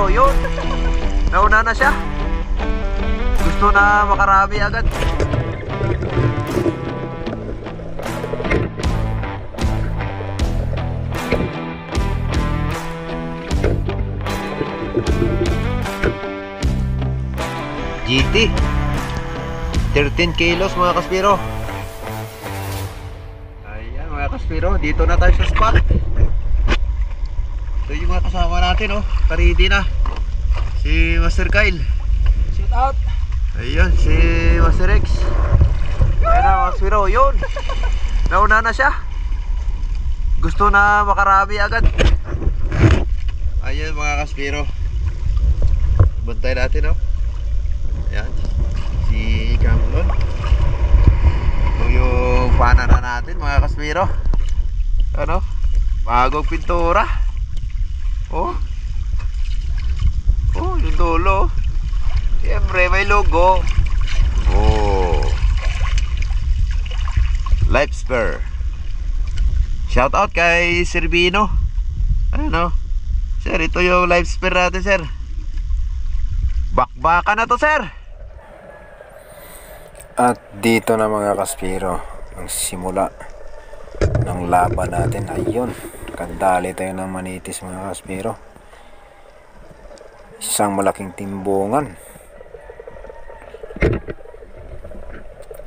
Kaspiro, yun. Nauna na siya. Gusto na makarami agad. GT 13 kilos mga Kaspiro. Ayan mga Kaspiro, dito na tayo sa spot. Ito yung mga kasama natin, oh. Karidi na si Master Kyle. Shoot out. Ayun, si Master Rex. Ayan na mga Kaspiro, yun. Nauna na siya. Gusto na makarami agad. Ayan mga Kaspiro, bantay natin, oh. Ayan, si Camlon. Ito yung panana natin mga Kaspiro. Ano? Bagong pintura. Oh. Oh, yung dulo. Siyempre may logo. Oh. Lifespur. Shout out kay Servino. Ano? Sir, ito yung Lifespur natin, sir. Bakbakan na to, sir. At dito na mga Kaspiro ang simula ng laban natin. Ayun, kadali tayo ng manitis mga Kaspiro. Isang malaking timbungan.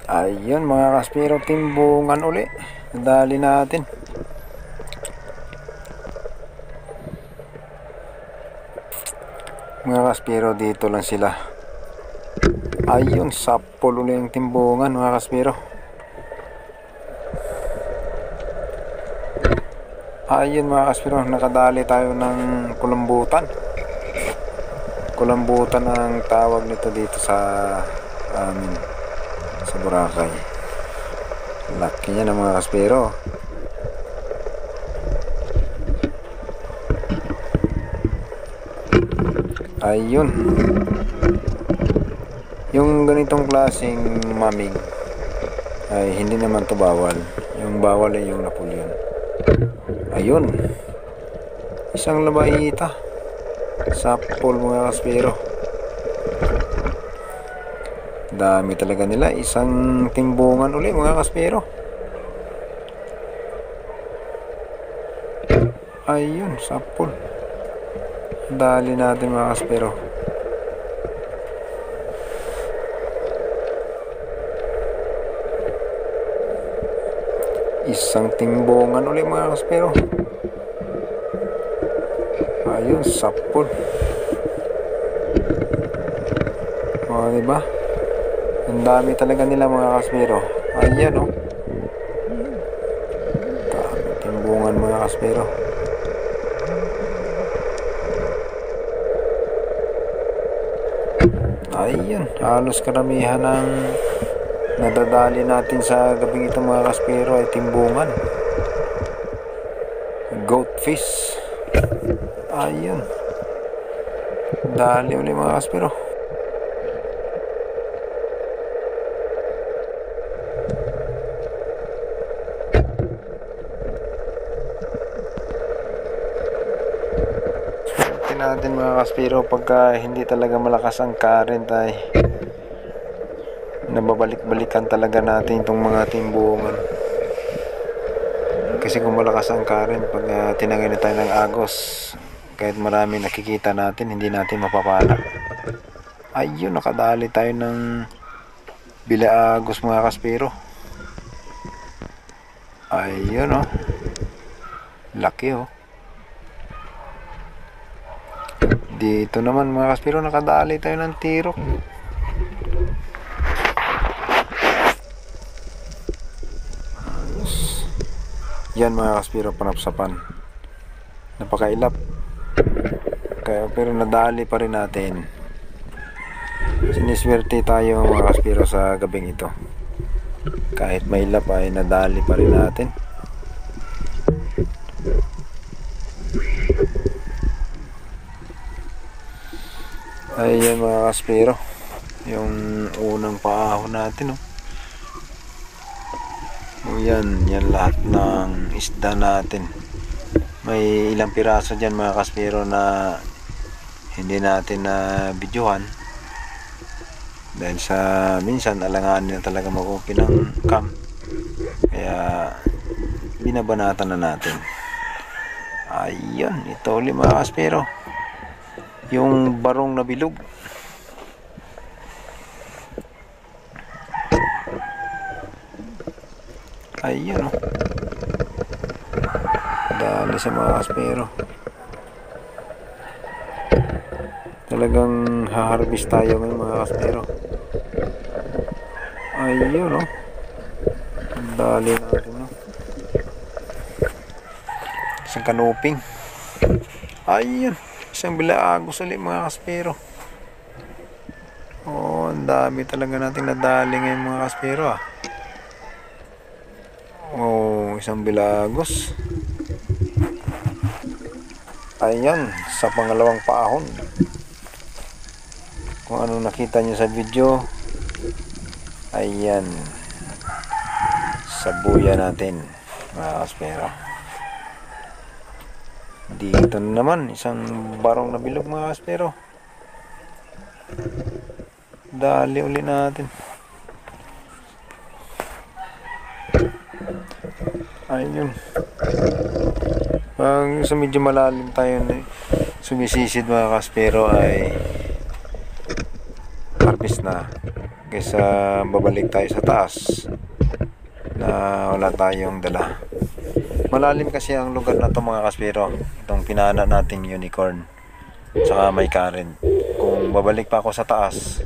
Ayun mga Kaspiro, timbungan uli. Kadali natin. Mga Kaspiro, dito lang sila. Ayun, sapol uli yung timbungan mga Kaspiro. Ayun mga Kaspiro, nakadali tayo ng kulambutan. Kulambutan ang tawag nito dito sa amin, sa Boracay. Laki niya ng mga Kaspiro. Ayun, yung ganitong klaseng mamig ay hindi naman to bawal. Yung bawal ay yung Napoleon. Ayun, isang labaita. Sapol mga Kaspiro. Dami talaga nila. Isang timbungan uli mga Kaspiro. Ayun, sapol. Dali natin mga Kaspiro. Isang timbungan ulit mga Kaspiro. Ayun, sapol. O, diba? Ang dami talaga nila mga Kaspiro. Ayan, o. Dami timbungan mga Kaspiro. Ayun, halos karamihan ng nadadali natin sa gabing ito mga Kaspiro ay timbungan. Goatfish. Ayun, dali ulit mga Kaspiro. Natin mga Kaspiro, pagka hindi talaga malakas ang current ay nababalik-balikan talaga natin itong mga timbungan. Kasi kung malakas ang current, pag tinangay na tayo ng agos, kahit marami nakikita natin, hindi natin mapapala. Ayun, nakadali tayo ng bilaagos mga Kaspiro. Ayun, oh, laki, oh. Dito naman mga Kaspiro, nakadali tayo ng tirok. Yan mga Kaspiro, panapsapan. Napakailap. Kaya, pero nadali pa rin natin. Siniswerte tayo mga Kaspiro sa gabing ito. Kahit mailap ay nadali pa rin natin. Ayan mga Kaspiro, yung unang paahon natin, oh. Yan lahat ng isda natin. May ilang piraso dyan mga Kaspiro na hindi natin na videohan dahil sa minsan alanganin na talaga mag-open ng cam, kaya binabanatan na natin. Ayun, ito ulit mga kaspero, yung barong na bilog. Ayun, oh. Dali sa mga kaspero. Talagang haharvest tayo ngayon mga kaspero. Ayun, oh. Dali natin, oh. Isang kanuping. Ayun, isang bilaagos ulit mga kaspero. Oh, ang dami talaga natin nadali ngayon mga kaspero, ah. Oh, isang bilagos. Ayan, sa pangalawang paahon. Kung ano nakita nyo sa video, ayan, sabuya natin mga kaspero. Dito na naman isang barong na bilog mga kaspero. Dali uli natin. Ayun. Pag sa medyo malalim tayo sumisisid mga kaspero ay harvest na, kaysa babalik tayo sa taas na wala tayong dala. Malalim kasi ang lugar na to mga kaspero, itong pinana nating unicorn, saka may current. Kung babalik pa ako sa taas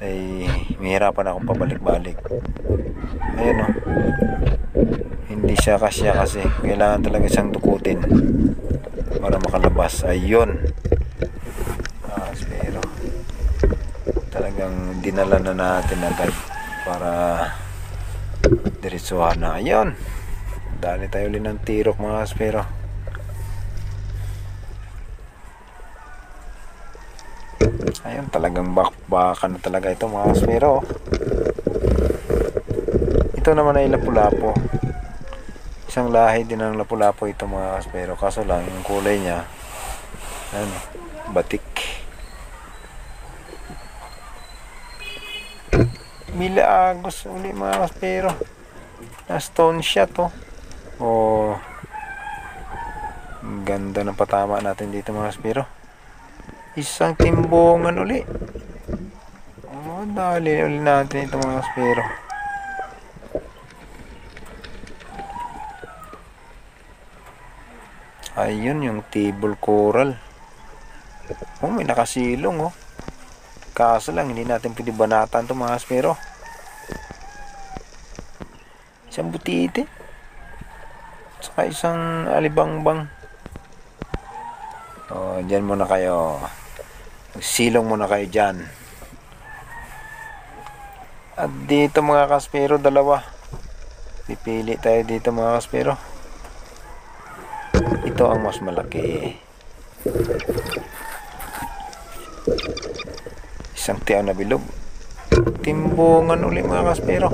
ay mahirapan akong pabalik-balik. Ayun, oh. Hindi siya kasya kasi kailangan talaga siyang dukutin para makalabas. Ayun, pero talagang dinala na natin agad para diretsuhan na. Ayun, dali tayo ulit ng tirok mga kaspero. Ayun, talagang bakbakan na talaga ito mga kaspero. Ito naman ay lapu-lapo. Isang lahi din ng lapu-lapo ito mga kaspero, kaso lang yung kulay niya ano, batik. Bilaagos uli mga kaspero, na stone shot, oh. Oh, ganda ng patama natin dito mga kaspero. Isang timbungan uli. Oh, dali uli natin ito mga kaspero. Ayun, yung table coral. Oh, may nakasilong, oh. Kaso lang hindi natin pwede banatan ito mga kaspero. Isang butite, saka isang alibangbang. Oh, dyan muna kayo. Silong muna kayo dyan. At dito mga kaspero, dalawa. Pipili tayo dito mga kaspero. Ito ang mas malaki. Isang tiyaw na bilog. Timbungan uli mga kaspero.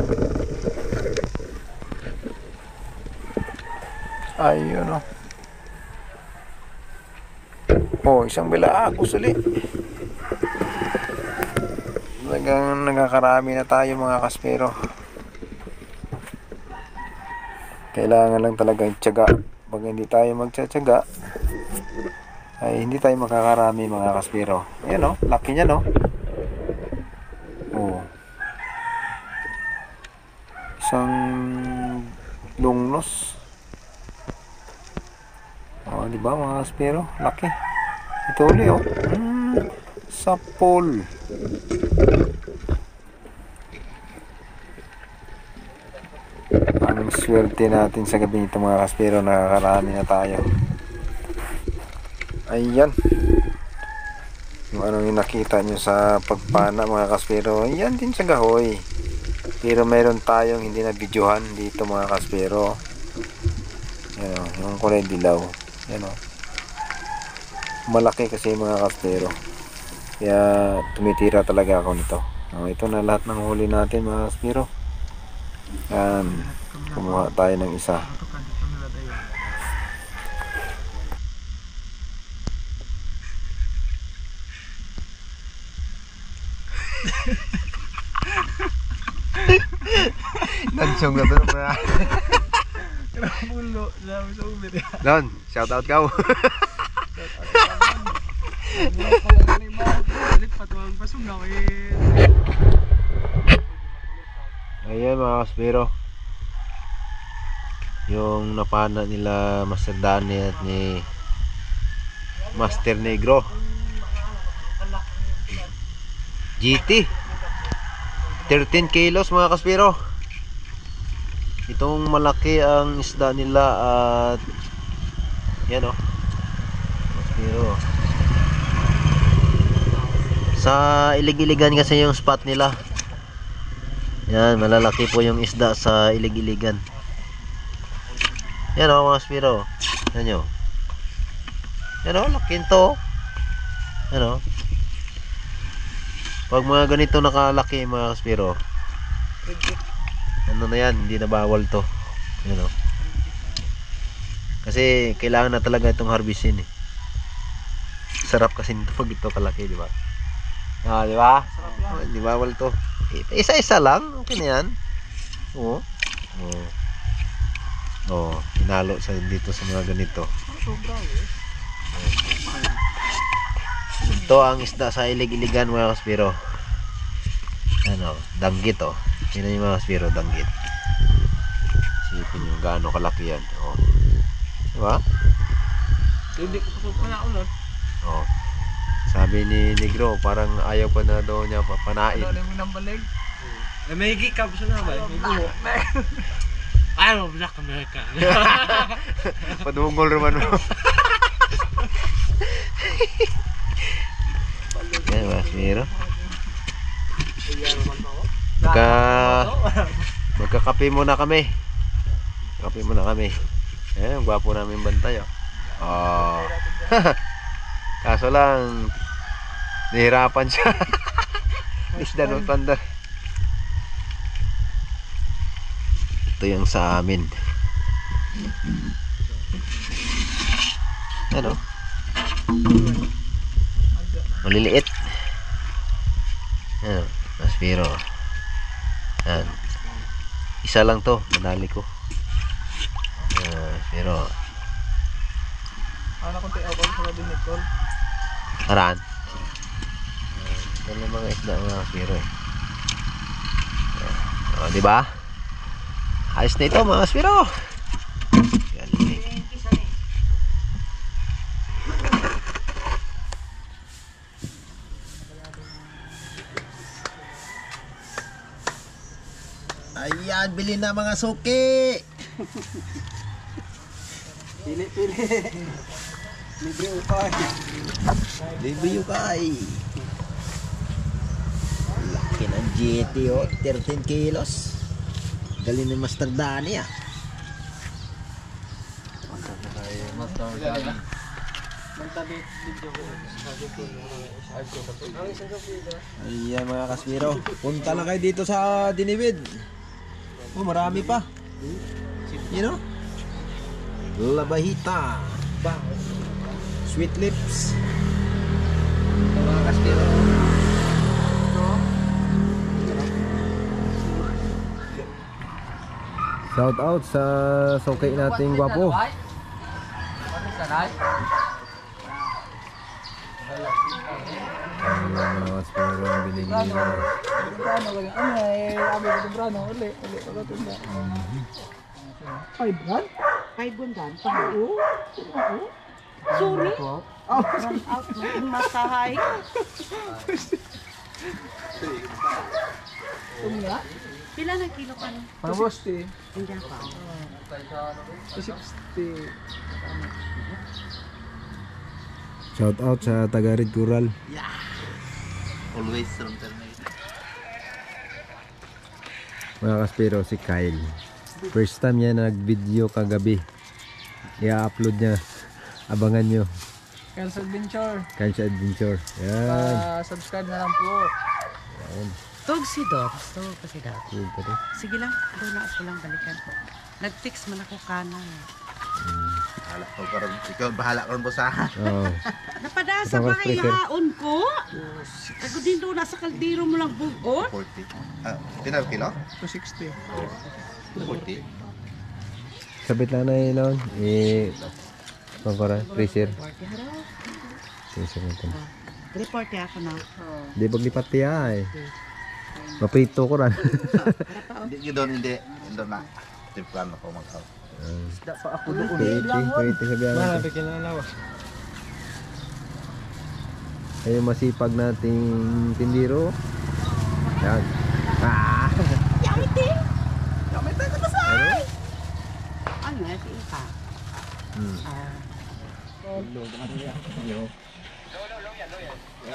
Ayun, oh. Oh, isang bilaagos uli. Talagang nagkakarami na tayo mga kaspero. Kailangan lang talagang tiyaga. Pag hindi tayo magtsatsaga ay hindi tayo makakarami mga kaspero. Ayan, oh, laki niya, no. Oh, isang lungnos. Oh, di ba mga kaspero, laki. Ito uli, oh. Sapol. Ang swerte natin sa gabi nito mga kaspero, nakakarami na tayo. Ayan, yung ano yung nakita nyo sa pagpana mga kaspero, ayan din sa gahoy. Pero meron tayong hindi na videohan dito mga kaspero. Yan, oh, yung kulay dilaw. Yan, oh. Malaki kasi mga kaspero, kaya tumitira talaga ako nito. Oh, ito na lahat ng huli natin mga kaspero. Kumuha tayo ng isa. Nansong na to bro. Pulo, sabi sa uber. Lon, shout out ka. Ayan mga kaspero, yung napana nila Master Danny at ni Master Negro GT 13 kilos mga kaspero. Itong malaki ang isda nila at yan o kaspero. Sa ilig-iligan kasi yung spot nila. Yan, malalaki po yung isda sa ilig-iligan. Yan o mga kaspero. Yan nyo. Yan o, laking to. Yan o. Pag mga ganito nakalaki mga kaspero, ano na yan, hindi na bawal to. Yan o. Kasi kailangan na talaga itong harvestin eh. Sarap kasi nito pag ito kalaki, di ba? Ah, di ba? Hindi bawal to. Isa-isa lang, okay na yan. Oo. Oo. Oo, hinalo sa dito sa mga ganito. Ito ang isda sa ilig-iligan mga kaspero. Ano, danggit oh. Sino yung mga kaspero, danggit. Sipin yung gaano kalaki yan. Oh. Diba? Hindi ko pa na ulit. Oh. Sabi ni Negro, parang ayaw pa na daw niya papanain. Ano mo nang balig? May gikab siya na ba? May buho. Ano, Black America. Padungol naman mo. Yan, Masmiro. Magkakape muna kami. Kape muna kami. Ayan, gwapo namin bantay. Oh. Kaso lang, nahirapan siya. Isda no tanda. Ito yung sa amin. Ano? Maliliit. Ano? Masmiro. Yan. Isa lang to. Madali ko. Pero Ano kung tayo ako sa gabi ni Col? Haraan. Ganun mga isda mga kaspero eh. O, diba? Ayos na ito mga kaspero. Galing. Ayan, bilhin na mga suki. Pili. Libre ukay. Libre ukay. Laki ng GT oh, 13 kilos. Galing ni Master Danny ah. Ayan mga kaspero, punta na kayo dito sa Diniwid. Oh, marami pa. You know? Labahita. Sweet lips. Mga kaspero. Shout out sa sokay nating gwapo. Mga kaspero ang binigyan nila. Ay, Brad? Ay, bundan. Oo. Oo. Sorry. Run out ng masahay. Pila ng kilo ka nun? Pang-rosti. Hindi pa. 60. Shout out sa Tagarid Coral. Always from Ternay. Mga kaspero, si Kyle. First time niya nag-video kagabi. I-upload niya. Abangan nyo. Kels Adventure. Kansa Adventure. Yan. Subscribe na lang po. Yan. Tog si Doc. Tog pa si Doc. Yun pa rin. Sige lang. Doon na ako lang balikan. Nag-text man ako kana. Bahala ko karon. Ikaw bahala karon bosahan. Oo. Napadasa Tapos ba kay freezer. haon ko? Ako din doon nasa kaldero mo lang bugot. 40. Pinar kilo? 260. 40. Sabit lang na ilon. Pangkora, freezer. Freezer natin. Report ya ako na. Di paglipat tiya eh. Maprito ko ran. Hindi doon hindi. Doon na. Timplan ako mag-out. Kuwiti sabihan natin. Bikin na lawas. Ay masipag nating tindiro. Yan. Ah! Ano ya si Ipa?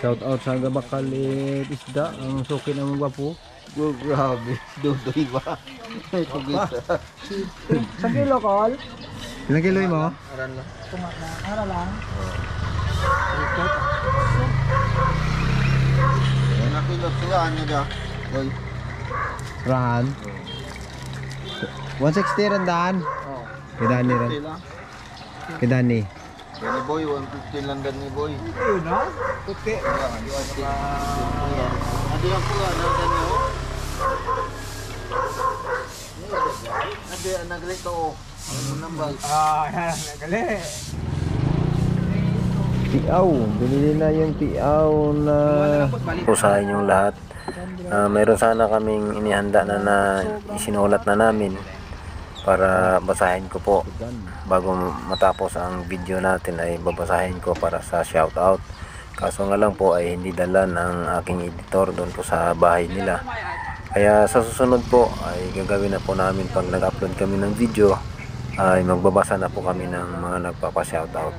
Shout out sa Gabakalit isda. Ang suki ng mga po. Oh, grabe. Dodoy ba? Ay, pagisa. Ilang kilo mo? Aran na. Nakilot sulaan niya da. Boy. Rahan. 160 randaan. Oh. Kay Dani ran. Kay Dani. Yan ni Boy, 150 lang dan ni Boy. Ayun na. Puti. Adi ang pula na ganyo. Adi ang nagrito. Ano nambal? Yan. Nagali. Tiaw. Binili na yung tiaw na po sa inyong lahat. Mayroon sana kaming inihanda na isinulat na namin para basahin ko po bago matapos ang video natin ay babasahin ko para sa shoutout. Kaso nga lang po ay hindi dala ng aking editor doon po sa bahay nila. Kaya sa susunod po ay gagawin na po namin pag nag-upload kami ng video ay magbabasa na po kami ng mga nagpapa-shoutout.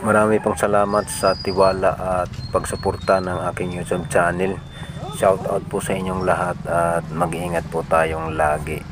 Marami pong salamat sa tiwala at pagsuporta ng aking YouTube channel. Shoutout po sa inyong lahat at mag-iingat po tayong lagi.